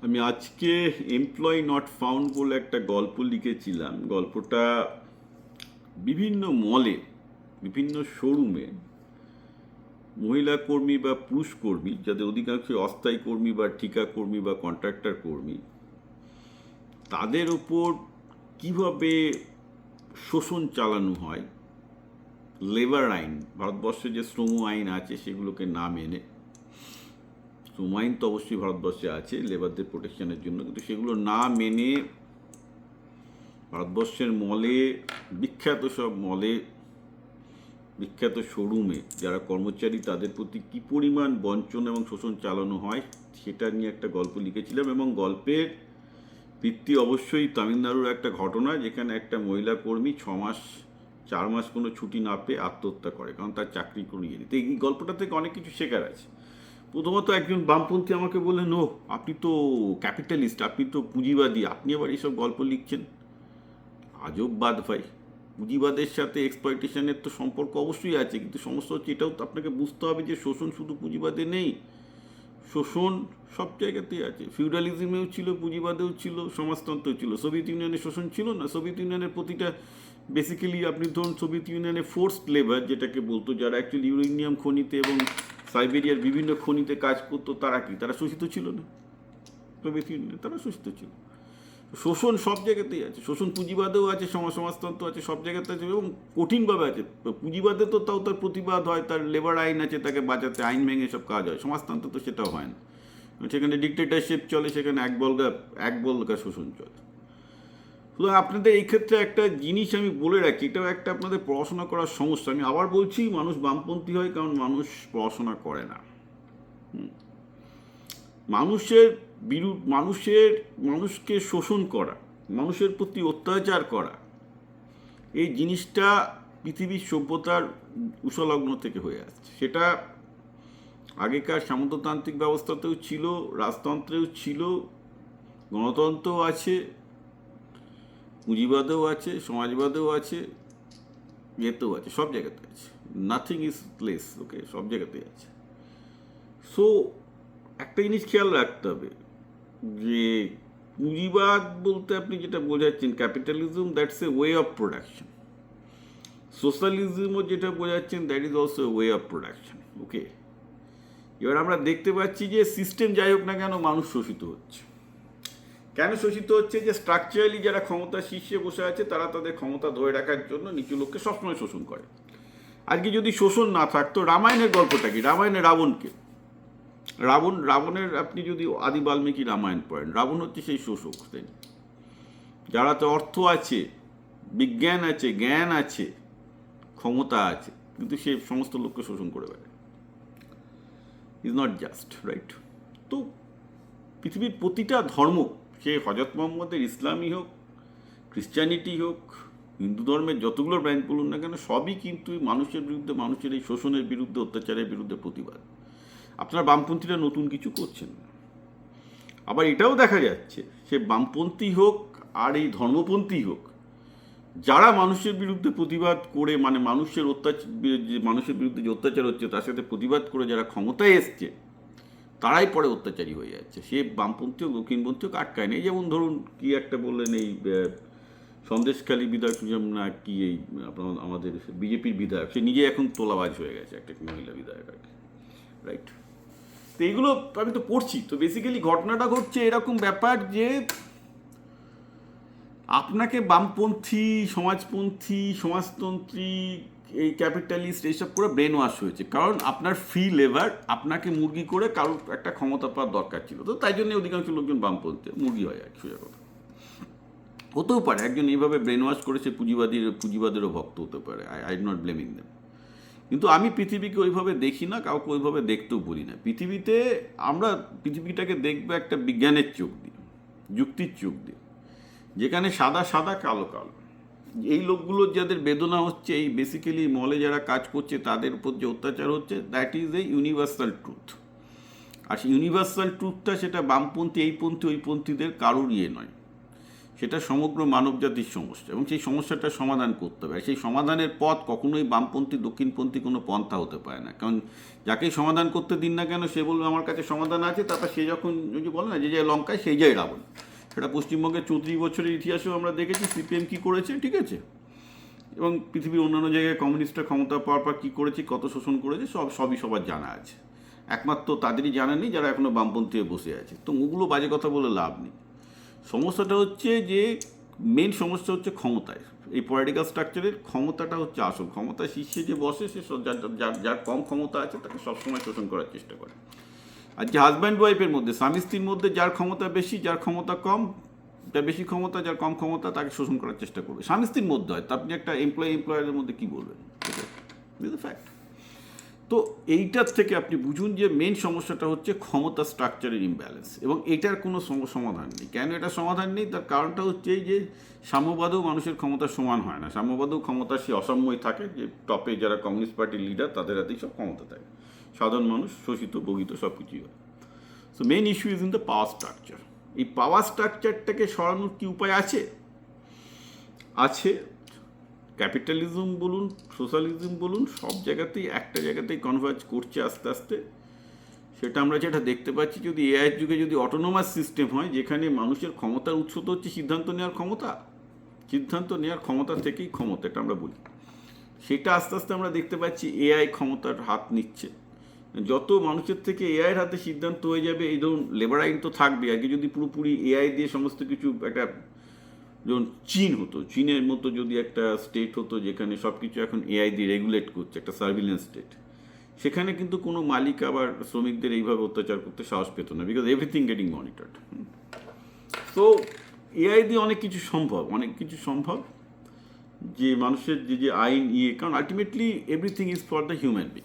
আমি আজকে employee not found বলে একটা গল্প লিখেছিলাম। গল্পটা বিভিন্ন মলে, বিভিন্ন শোরুমে মহিলা কর্মী বা পুরুষ কর্মী, যাদের অধিকাংশই অস্থায়ী কর্মী বা ঠিকা কর্মী বা কন্ট্রাক্টর কর্মী, তাদের ওপর কিভাবে শোষণ চালানো হয়। লেবার আইন, ভারতবর্ষে যে শ্রম আইন আছে সেগুলোকে না মেনে, শ্রম আইন তো অবশ্যই ভারতবর্ষে আছে লেবারদের প্রোটেকশনের জন্য, কিন্তু সেগুলো না মেনে ভারতবর্ষের মলে, বিখ্যাত সব মলে, বিখ্যাত শোরুমে যারা কর্মচারী তাদের প্রতি কী পরিমাণ বঞ্চনা এবং শোষণ চালানো হয় সেটা নিয়ে একটা গল্প লিখেছিলাম। এবং গল্পের ভিত্তি অবশ্যই তামিলনাড়ুর একটা ঘটনা, যেখানে একটা মহিলা কর্মী 6 মাস 4 মাস কোনো ছুটি না পেয়ে আত্মহত্যা করে, কারণ তার চাকরি করিয়ে দিতে। এই গল্পটা থেকে অনেক কিছু শেখার আছে। প্রথমত একজন বামপন্থী আমাকে বললেন, ও আপনি তো ক্যাপিটালিস্ট, আপনি তো পুঁজিবাদী, আপনি আবার এইসব গল্প লিখছেন। আজব বাদ ভাই। পুঁজিবাদের সাথে এক্সপ্লয়টেশনের তো সম্পর্ক অবশ্যই আছে, কিন্তু সমস্যা হচ্ছে এটাও তো আপনাকে বুঝতে হবে যে শোষণ শুধু পুঁজিবাদে নেই, শোষণ সব জায়গাতেই আছে। ফিউডালিজমেও ছিল, পুঁজিবাদেও ছিল, সমাজতন্ত্রেও ছিল। সোভিয়েত ইউনিয়নে শোষণ ছিল না? সোভিয়েত ইউনিয়নের প্রতিটা বেসিক্যালি আপনি ধরুন সোভিয়েত ইউনিয়নে ফোর্সড লেবার যেটাকে বলতো, যারা অ্যাকচুয়ালি ইউরেনিয়াম খনিতে এবং সাইবেরিয়ার বিভিন্ন খনিতে কাজ করতো, তারা কি তারা শোষিত ছিল না? সোভিয়েত ইউনিয়নে তারা শোষিত ছিল। শোষণ সব জায়গাতেই আছে, শোষণ পুঁজিবাদেও আছে, সমাজতন্ত্র আছে, সব জায়গাতে আছে এবং কঠিনভাবে আছে। পুঁজিবাদে তো তাও তার প্রতিবাদ হয়, তার লেবার আইন আছে, তাকে বাঁচাতে আইন ভেঙে সব কাজ হয়। সমাজতন্ত্র তো সেটাও হয় না, সেখানে ডিক্টেটরশিপ চলে, সেখানে এক বলগা শোষণ চলে। সুতরাং আপনাদের এই ক্ষেত্রে একটা জিনিস আমি বলে রাখি, এটাও একটা আপনাদের পড়াশোনা করার সমস্যা। আমি আবার বলছি, মানুষ বামপন্থী হয় কারণ মানুষ পড়াশোনা করে না। মানুষের মানুষকে শোষণ করা, মানুষের প্রতি অত্যাচার করা, এই জিনিসটা পৃথিবীর সভ্যতার উষলগ্ন থেকে হয়ে আসছে। সেটা আগেকার সামন্ততান্ত্রিক ব্যবস্থাতেও ছিল, রাজতন্ত্রেও ছিল, গণতন্ত্রও আছে, পুঁজিবাদেও আছে, সমাজবাদেও আছে, ইয়েতেও আছে, সব জায়গাতে আছে। নাথিং ইজ লেস, ওকে, সব জায়গাতেই আছে। সো একটা জিনিস খেয়াল রাখতে হবে যে পুঁজিবাদ বলতে আপনি যেটা বোঝাচ্ছেন, capitalism, that's a way of production. সোশ্যালিজমও যেটা বোঝাচ্ছেন, that is also way of production, okay. এবার আমরা দেখতে পাচ্ছি যে সিস্টেম যাই হোক না কেন, মানুষ শোষিত হচ্ছে। কেন শোষিত হচ্ছে? যে স্ট্রাকচারালি যারা ক্ষমতার শীর্ষে বসে আছে, তারা তাদের ক্ষমতা ধরে রাখার জন্য নিচু লোককে সবসময় শোষণ করে। আজকে যদি শোষণ না থাকতো, রামায়ণের গল্পটা কি? রামায়ণে রাবণের আপনি যদি আদি বাল্মীকি রামায়ণ পড়েন, রাবণ হচ্ছে সেই শোষক শ্রেণী, যারা তো অর্থ আছে, বিজ্ঞান আছে, জ্ঞান আছে, ক্ষমতা আছে, কিন্তু সে সমস্ত লোককে শোষণ করে বেড়ায়। Is not just, right? তো পৃথিবীর প্রতিটা ধর্ম, সে হজরত মোহাম্মদের ইসলামই হোক, খ্রিস্টানিটি হোক, হিন্দু ধর্মের যতগুলো ব্রাঞ্চ বলুন না কেন, সবই কিন্তু মানুষের বিরুদ্ধে, মানুষের এই শোষণের বিরুদ্ধে, অত্যাচারের বিরুদ্ধে প্রতিবাদ। আপনার বামপন্থীরা নতুন কিছু করছেন না। আবার এটাও দেখা যাচ্ছে, সে বামপন্থী হোক আর এই ধর্মপন্থী হোক, যারা মানুষের বিরুদ্ধে প্রতিবাদ করে, মানে মানুষের বিরুদ্ধে যে অত্যাচার হচ্ছে তার সাথে প্রতিবাদ করে যারা ক্ষমতায় এসছে, তারাই পরে অত্যাচারী হয়ে যাচ্ছে। সে বামপন্থী হোক, দক্ষিণপন্থী হোক, আটকায় নেই। যেমন ধরুন কি একটা বললেন, এই সন্দেশখালী বিধায়ক না কি, এই আপনার আমাদের বিজেপির বিধায়ক, সে নিজে এখন তোলাবাজ হয়ে গেছে, একটা মহিলা বিধায়ক আর কি, রাইট? তো এইগুলো আমি তো পড়ছি। তো বেসিক্যালি ঘটনাটা ঘটছে এরকম ব্যাপার যে আপনাকে বামপন্থী, সমাজপন্থী, সমাজতান্ত্রিক, এই ক্যাপিটালিস্ট এইসব করে ব্রেন ওয়াশ হয়েছে, কারণ আপনার ফ্রি লেবার, আপনাকে মুরগি করে কারোর একটা ক্ষমতা পাওয়ার দরকার ছিল, তো তাই জন্য অধিকাংশ লোকজন বামপন্থী মুরগি হয় আর কি। সোজা কথা, হতেও পারে একজন এইভাবে ব্রেন ওয়াশ করেছে, পুঁজিবাদেরও ভক্ত হতে পারে, আই নট ব্লেমিং দেম। কিন্তু আমি পৃথিবীকে ওইভাবে দেখি না, কাউকে ওইভাবে দেখতেও বলি না। আমরা পৃথিবীটাকে দেখবো একটা বিজ্ঞানের চোখ দিয়ে, যুক্তির চোখ দিয়ে, যেখানে সাদা সাদা, কালো কালো। এই লোকগুলোর যাদের বেদনা হচ্ছে, এই বেসিক্যালি মলে যারা কাজ করছে তাদের উপর যে অত্যাচার হচ্ছে, that is a universal truth. আর সেই ইউনিভার্সাল ট্রুথটা, সেটা বামপন্থী, এই পন্থী, ওই পন্থীদের কারোর ইয়ে নয়, সেটা সমগ্র মানবজাতির সমস্যা, এবং সেই সমস্যাটার সমাধান করতে হবে। সেই সমাধানের পথ কখনোই বামপন্থী দক্ষিণপন্থী কোনো পন্থা হতে পারে না, কারণ যাকেই সমাধান করতে দিন না কেন সে বলবে আমার কাছে সমাধান আছে, তারপর সে যখন ওই যে বলে না যে যায় লঙ্কায় সেই যায় রাবণ। সেটা পশ্চিমবঙ্গের 34 বছরের ইতিহাসেও আমরা দেখেছি সিপিএম কী করেছে, ঠিক আছে, এবং পৃথিবীর অন্যান্য জায়গায় কমিউনিস্টরা ক্ষমতা পাওয়ার পর কী করেছে, কত শোষণ করেছে, সবই সবার জানা আছে। একমাত্র তাদেরই জানা নেই যারা এখনও বামপন্থী হয়ে বসে আছে। তো ওগুলো বাজে কথা বলে লাভ নেই। সমস্যাটা হচ্ছে যে মেন সমস্যা হচ্ছে ক্ষমতায়। এই পলিটিক্যাল স্ট্রাকচারের ক্ষমতাটা হচ্ছে আসল। ক্ষমতা শীর্ষে যে বসে সে যার কম ক্ষমতা আছে তাকে সবসময় শোষণ করার চেষ্টা করে। আর যে হাজব্যান্ড ওয়াইফের মধ্যে, স্বামী স্ত্রীর মধ্যে যার ক্ষমতা বেশি, যার ক্ষমতা কম, যার বেশি ক্ষমতা, যার কম ক্ষমতা, তাকে শোষণ করার চেষ্টা করবে। স্বামী স্ত্রীর মধ্যে হয়, তা আপনি একটা এমপ্লয়ারের মধ্যে কী বলবেন? ফ্যাক্ট। তো এইটার থেকে আপনি বুঝুন যে মেন সমস্যাটা হচ্ছে ক্ষমতা স্ট্রাকচারের ইমব্যালেন্স, এবং এটার কোনো সমাধান নেই। কেন এটা সমাধান নেই? তার কারণটা হচ্ছে এই যে সাম্যবাদেও মানুষের ক্ষমতা সমান হয় না। সাম্যবাদেও ক্ষমতা সে অসাম্যই থাকে, যে টপে যারা কমিউনিস্ট পার্টির লিডার তাদের হাতেই সব ক্ষমতা থাকে, সাধারণ মানুষ শোষিত বহিত সব কিছুই হয়। So main issue is in the power structure. এই পাওয়ার স্ট্রাকচারটাকে সরানোর কি উপায় আছে? ক্যাপিটালিজম বলুন, সোশ্যালিজম বলুন, সব জায়গাতেই একটা জায়গাতেই কনভার্জ করছে আস্তে আস্তে। সেটা আমরা যেটা দেখতে পাচ্ছি, যদি এআইয়ের যুগে যদি অটোনোমাস সিস্টেম হয়, যেখানে মানুষের ক্ষমতার উৎস তো হচ্ছে সিদ্ধান্ত নেওয়ার ক্ষমতা, সিদ্ধান্ত নেওয়ার ক্ষমতা থেকেই ক্ষমতা, এটা আমরা বলি, সেটা আস্তে আস্তে আমরা দেখতে পাচ্ছি এআই ক্ষমতার হাত নিচ্ছে। যত মানুষের থেকে এআইয়ের হাতে সিদ্ধান্ত হয়ে যাবে, এই ধরুন লেবার আইন তো থাকবে, আগে যদি পুরোপুরি এআই দিয়ে সমস্ত কিছু, একটা যেমন চীন হতো, চীনের মতো যদি একটা স্টেট হতো যেখানে সব কিছু এখন এআই দিয়ে রেগুলেট করছে, একটা সার্ভিলেন্স স্টেট, সেখানে কিন্তু কোনো মালিক আবার শ্রমিকদের এইভাবে অত্যাচার করতে সাহস পেত না, বিকজ এভরিথিং গেটিং মনিটর্ড। তো এআই দিয়ে অনেক কিছু সম্ভব, যে মানুষের যে আইন কারণ ultimately everything is for the human being.